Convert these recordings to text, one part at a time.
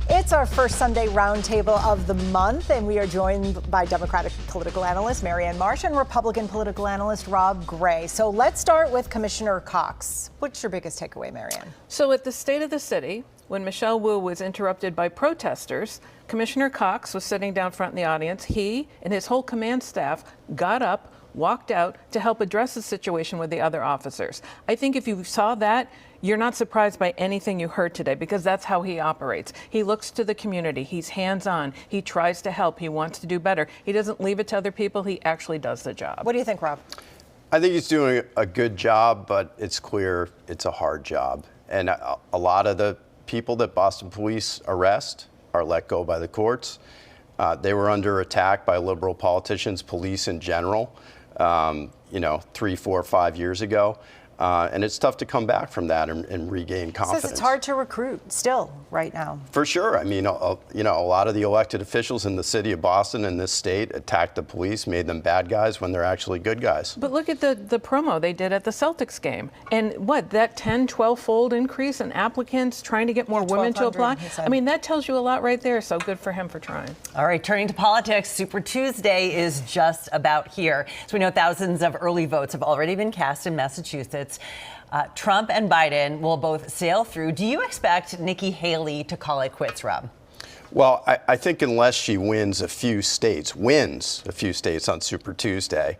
It's our first Sunday roundtable of the month, and we are joined by Democratic political analyst Marianne Marsh and Republican political analyst Rob Gray. So let's start with Commissioner Cox. What's your biggest takeaway, Marianne? So at the State of the City, when Michelle Wu was interrupted by protesters, Commissioner Cox was sitting down front in the audience. He and his whole command staff got up, walked out to help address the situation with the other officers. I think if you saw that, you're not surprised by anything you heard today, because that's how he operates. He looks to the community. He's hands-on. He tries to help. He wants to do better. He doesn't leave it to other people. He actually does the job. What do you think, Rob? I think he's doing a good job, but it's clear it's a hard job. And a lot of the people that Boston police arrest are let go by the courts. They were under attack by liberal politicians, police in general, 3, 4, 5 years ago. And it's tough to come back from that and regain confidence. Says it's hard to recruit still right now. For sure. I mean, a lot of the elected officials in the city of Boston and this state attacked the police, made them bad guys when they're actually good guys. But look at the promo they did at the Celtics game. And that 10, 12-fold increase in applicants trying to get more women to apply? I mean, that tells you a lot right there. So good for him for trying. All right, turning to politics, Super Tuesday is just about here. So we know thousands of early votes have already been cast in Massachusetts. Trump and Biden will both sail through. Do you expect Nikki Haley to call it quits, Rob? Well, I think unless she wins a few states on Super Tuesday,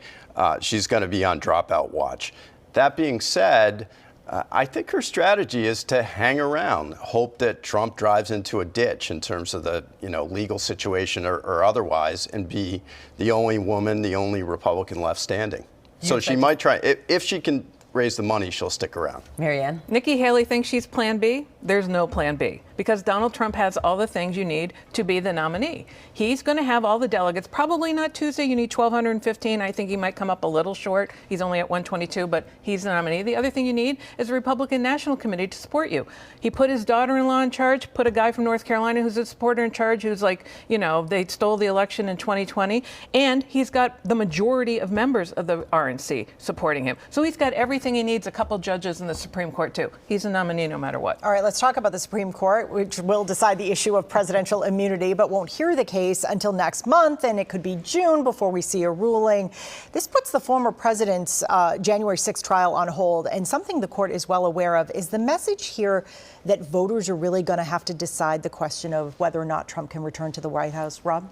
she's going to be on dropout watch. That being said, I think her strategy is to hang around, hope that Trump drives into a ditch in terms of the legal situation or otherwise, and be the only woman, the only Republican left standing. So she might try. If she can raise the money, she'll stick around. Marianne? Nikki Haley thinks she's plan B. There's no plan B, because Donald Trump has all the things you need to be the nominee. He's going to have all the delegates. Probably not Tuesday. You need 1,215. I think he might come up a little short. He's only at 122, but he's the nominee. The other thing you need is a Republican National Committee to support you. He put his daughter-in-law in charge, put a guy from North Carolina who's a supporter in charge, who's like, they stole the election in 2020. And he's got the majority of members of the RNC supporting him. So he's got everything he needs, a couple judges in the Supreme Court, too. He's a nominee no matter what. All right, let's talk about the Supreme Court, which will decide the issue of presidential immunity, but won't hear the case until next month, and it could be June before we see a ruling. This puts the former president's January 6th trial on hold, and something the court is well aware of is the message here that voters are really going to have to decide the question of whether or not Trump can return to the White House. Rob?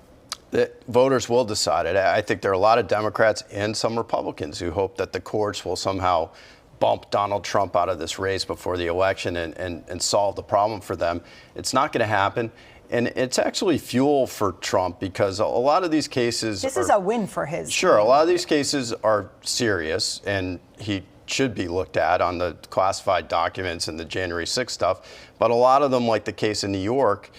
The voters will decide it. I think there are a lot of Democrats and some Republicans who hope that the courts will somehow bump Donald Trump out of this race before the election and solve the problem for them. It's not going to happen. And it's actually fuel for Trump, because a lot of these cases is a win for his. Sure. A lot of these cases are serious, and he should be looked at on the classified documents and the January 6th stuff. But a lot of them, like the case in New York,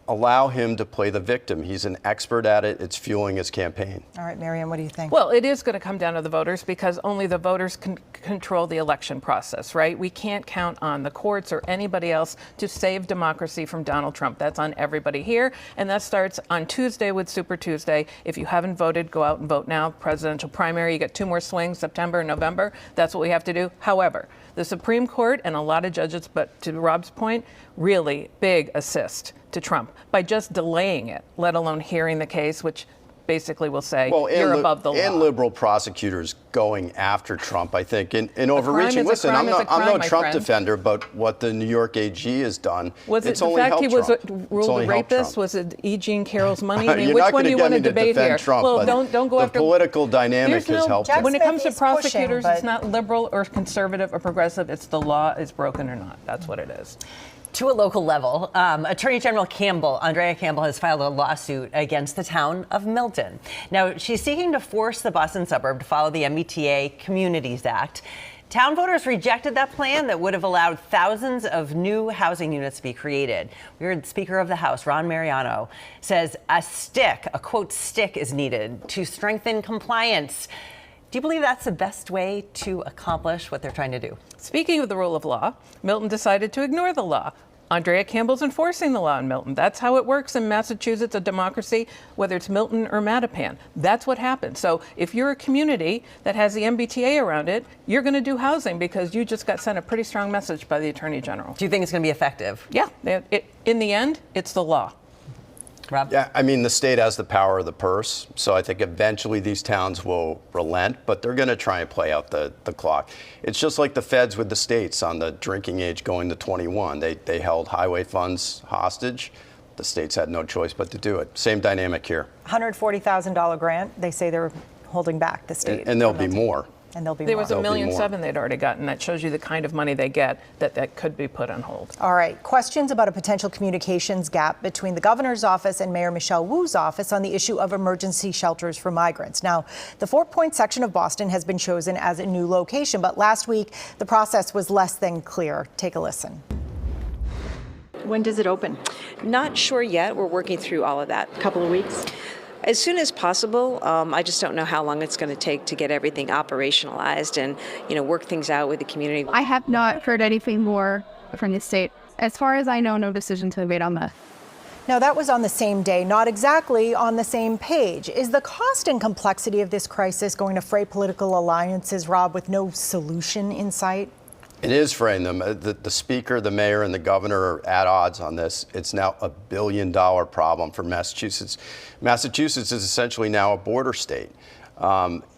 allow him to play the victim. He's an expert at it. It's fueling his campaign. All right, Marianne, what do you think? Well, it is going to come down to the voters, because only the voters can control the election process, right? We can't count on the courts or anybody else to save democracy from Donald Trump. That's on everybody here. And that starts on Tuesday with Super Tuesday. If you haven't voted, go out and vote now. Presidential primary, you get 2 more swings, September and November. That's what we have to do. However, the Supreme Court and a lot of judges, but to Rob's point, really big assist to Trump by just delaying it, let alone hearing the case, which basically will say you're above the law. And liberal prosecutors going after Trump, I think, in overreaching. Listen, I'm no Trump defender, but what the New York AG has done, it's only helped Trump. Was the fact he was ruled a rapist? Was it E. Jean Carroll's money? I mean, which one do you want to debate here? Trump, well, don't go after. The political dynamic has helped him. When it comes to prosecutors, it's not liberal or conservative or progressive. It's the law is broken or not. That's what it is. To a local level, Attorney General Andrea Campbell has filed a lawsuit against the town of Milton. Now, she's seeking to force the Boston suburb to follow the MBTA Communities Act. Town voters rejected that plan that would have allowed thousands of new housing units to be created. We heard Speaker of the House, Ron Mariano, says a quote, stick is needed to strengthen compliance. Do you believe that's the best way to accomplish what they're trying to do? Speaking of the rule of law, Milton decided to ignore the law. Andrea Campbell's enforcing the law in Milton. That's how it works in Massachusetts, a democracy, whether it's Milton or Mattapan. That's what happens. So if you're a community that has the MBTA around it, you're going to do housing because you just got sent a pretty strong message by the Attorney General. Do you think it's going to be effective? Yeah, in the end, it's the law. Rob? Yeah, I mean, the state has the power of the purse, so I think eventually these towns will relent, but they're going to try and play out the clock. It's just like the feds with the states on the drinking age going to 21. They held highway funds hostage. The states had no choice but to do it. Same dynamic here. $140,000 grant. They say they're holding back the state. And there'll be more. And there'll be There more. was $1.7 million more. they'd already gotten. That shows you the kind of money they get that could be put on hold. All right. Questions about a potential communications gap between the governor's office and Mayor Michelle Wu's office on the issue of emergency shelters for migrants. Now, the Fort Point section of Boston has been chosen as a new location, but last week the process was less than clear. Take a listen. When does it open? Not sure yet. We're working through all of that. A couple of weeks? As soon as possible. I just don't know how long it's going to take to get everything operationalized and, work things out with the community. I have not heard anything more from the state. As far as I know, no decision to be made on that. Now, that was on the same day, not exactly on the same page. Is the cost and complexity of this crisis going to fray political alliances, Rob, with no solution in sight? It is fraying them. The speaker, the mayor, and the governor are at odds on this. It's now a $1 billion problem for Massachusetts. Massachusetts is essentially now a border state.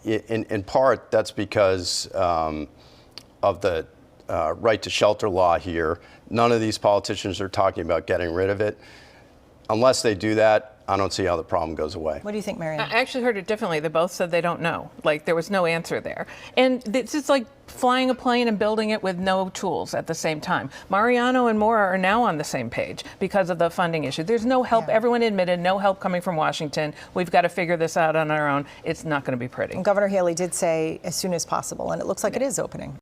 In part, that's because of the right to shelter law here. None of these politicians are talking about getting rid of it. Unless they do that, I don't see how the problem goes away. What do you think, Marianne? I actually heard it differently. They both said they don't know. Like, there was no answer there. And it's just like flying a plane and building it with no tools at the same time. Mariano and Maura are now on the same page because of the funding issue. There's no help. Yeah. Everyone admitted no help coming from Washington. We've got to figure this out on our own. It's not going to be pretty. And Governor Haley did say as soon as possible, and it looks like it is opening.